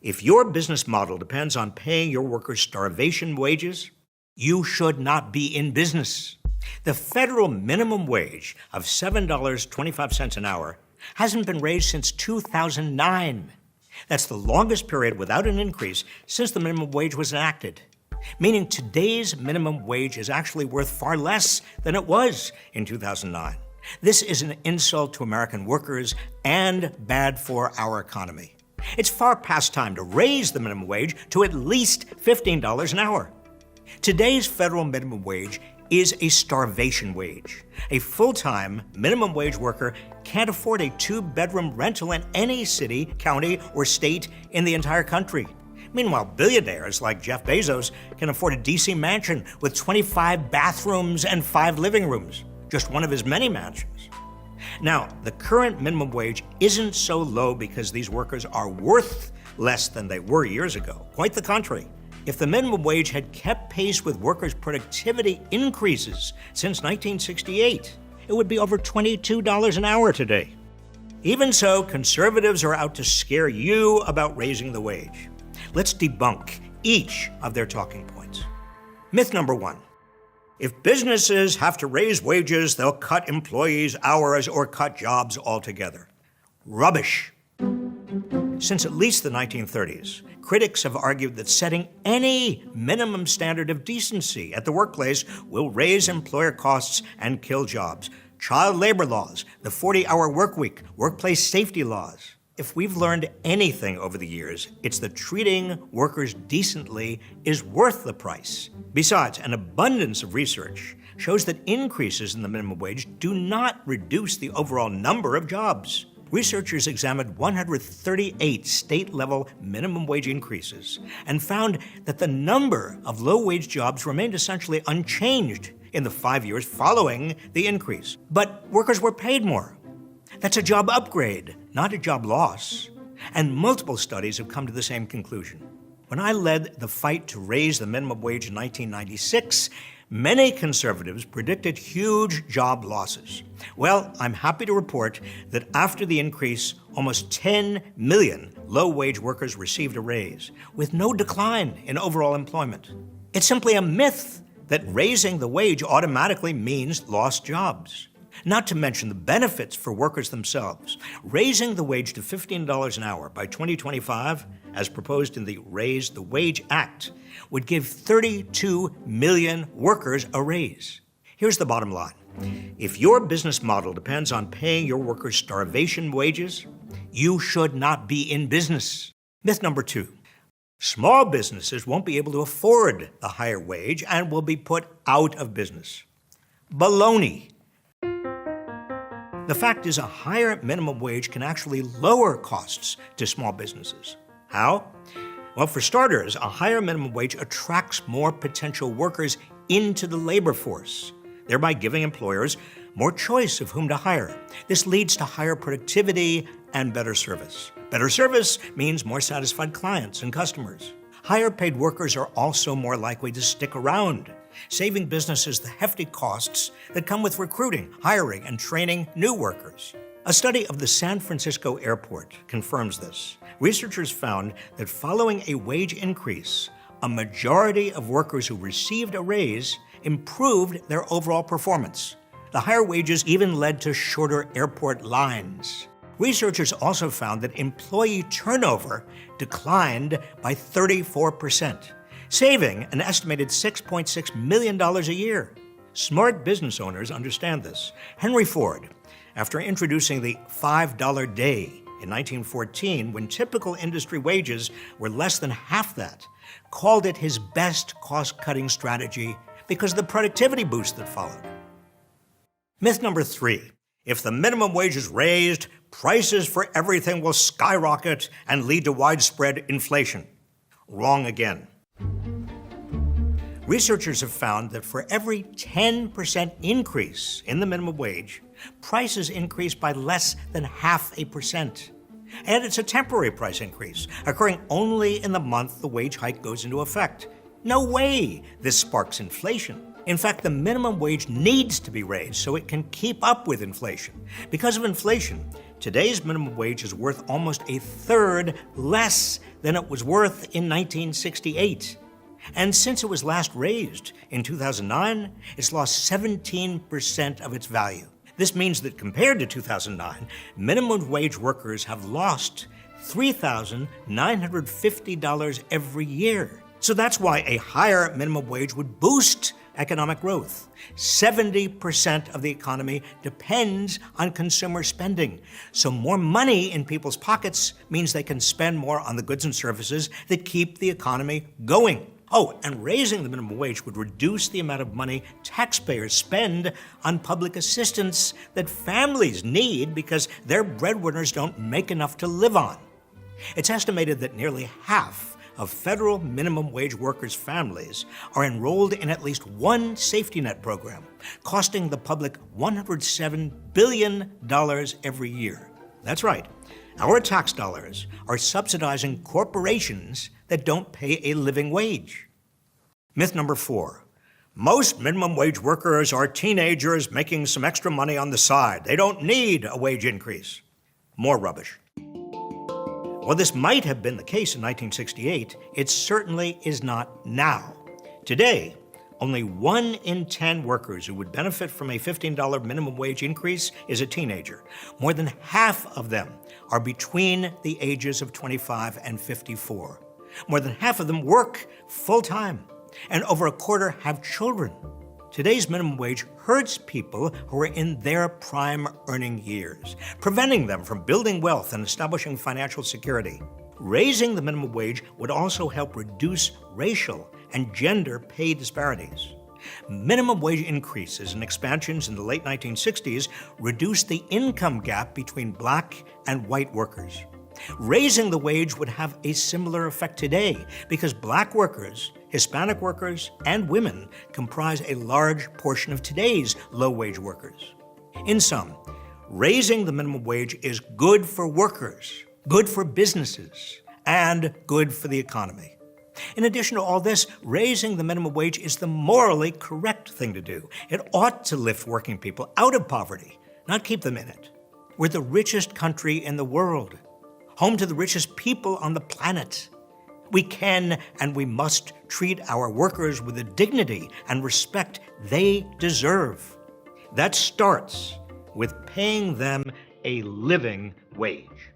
If your business model depends on paying your workers starvation wages, you should not be in business. The federal minimum wage of $7.25 an hour hasn't been raised since 2009. That's the longest period without an increase since the minimum wage was enacted, meaning today's minimum wage is actually worth far less than it was in 2009. This is an insult to American workers and bad for our economy. It's far past time to raise the minimum wage to at least $15 an hour. Today's federal minimum wage is a starvation wage. A full-time minimum wage worker can't afford a 2-bedroom rental in any city, county, or state in the entire country. Meanwhile, billionaires like Jeff Bezos can afford a DC mansion with 25 bathrooms and 5 living rooms, just one of his many mansions. Now, the current minimum wage isn't so low because these workers are worth less than they were years ago. Quite the contrary. If the minimum wage had kept pace with workers' productivity increases since 1968, it would be over $22 an hour today. Even so, conservatives are out to scare you about raising the wage. Let's debunk each of their talking points. Myth number 1. If businesses have to raise wages, they'll cut employees' hours or cut jobs altogether. Rubbish. Since at least the 1930s, critics have argued that setting any minimum standard of decency at the workplace will raise employer costs and kill jobs. Child labor laws, the 40-hour work week, workplace safety laws. If we've learned anything over the years, it's that treating workers decently is worth the price. Besides, an abundance of research shows that increases in the minimum wage do not reduce the overall number of jobs. Researchers examined 138 state-level minimum wage increases and found that the number of low-wage jobs remained essentially unchanged in the 5 years following the increase. But workers were paid more. That's a job upgrade, not a job loss. And multiple studies have come to the same conclusion. When I led the fight to raise the minimum wage in 1996, many conservatives predicted huge job losses. Well, I'm happy to report that after the increase, almost 10 million low-wage workers received a raise, with no decline in overall employment. It's simply a myth that raising the wage automatically means lost jobs. Not to mention the benefits for workers themselves. Raising the wage to $15 an hour by 2025, as proposed in the Raise the Wage Act, would give 32 million workers a raise. Here's the bottom line. If your business model depends on paying your workers starvation wages, you should not be in business. Myth number 2. Small businesses won't be able to afford the higher wage and will be put out of business. Baloney. The fact is, a higher minimum wage can actually lower costs to small businesses. How? Well, for starters, a higher minimum wage attracts more potential workers into the labor force, thereby giving employers more choice of whom to hire. This leads to higher productivity and better service. Better service means more satisfied clients and customers. Higher paid workers are also more likely to stick around, saving businesses the hefty costs that come with recruiting, hiring, and training new workers. A study of the San Francisco airport confirms this. Researchers found that following a wage increase, a majority of workers who received a raise improved their overall performance. The higher wages even led to shorter airport lines. Researchers also found that employee turnover declined by 34%. Saving an estimated $6.6 million a year. Smart business owners understand this. Henry Ford, after introducing the $5 day in 1914, when typical industry wages were less than half that, called it his best cost-cutting strategy because of the productivity boost that followed. Myth number 3. If the minimum wage is raised, prices for everything will skyrocket and lead to widespread inflation. Wrong again. Researchers have found that for every 10% increase in the minimum wage, prices increase by less than 0.5%. And it's a temporary price increase, occurring only in the month the wage hike goes into effect. No way this sparks inflation. In fact, the minimum wage needs to be raised so it can keep up with inflation. Because of inflation, Today's minimum wage is worth almost a third less than it was worth in 1968. And since it was last raised in 2009, it's lost 17% of its value. This means that compared to 2009, minimum wage workers have lost $3,950 every year. So that's why a higher minimum wage would boost economic growth. 70% of the economy depends on consumer spending. So more money in people's pockets means they can spend more on the goods and services that keep the economy going. Oh, and raising the minimum wage would reduce the amount of money taxpayers spend on public assistance that families need because their breadwinners don't make enough to live on. It's estimated that nearly half of federal minimum wage workers' families are enrolled in at least one safety net program, costing the public $107 billion every year. That's right. Our tax dollars are subsidizing corporations that don't pay a living wage. Myth number 4. Most minimum wage workers are teenagers making some extra money on the side. They don't need a wage increase. More rubbish. While this might have been the case in 1968, it certainly is not now. Today, only 1 in 10 workers who would benefit from a $15 minimum wage increase is a teenager. More than half of them are between the ages of 25 and 54. More than half of them work full-time, and over a quarter have children. Today's minimum wage hurts people who are in their prime earning years, preventing them from building wealth and establishing financial security. Raising the minimum wage would also help reduce racial and gender pay disparities. Minimum wage increases and expansions in the late 1960s reduced the income gap between black and white workers. Raising the wage would have a similar effect today because black workers, Hispanic workers, and women comprise a large portion of today's low-wage workers. In sum, raising the minimum wage is good for workers, good for businesses, and good for the economy. In addition to all this, raising the minimum wage is the morally correct thing to do. It ought to lift working people out of poverty, not keep them in it. We're the richest country in the world, home to the richest people on the planet. We can and we must treat our workers with the dignity and respect they deserve. That starts with paying them a living wage.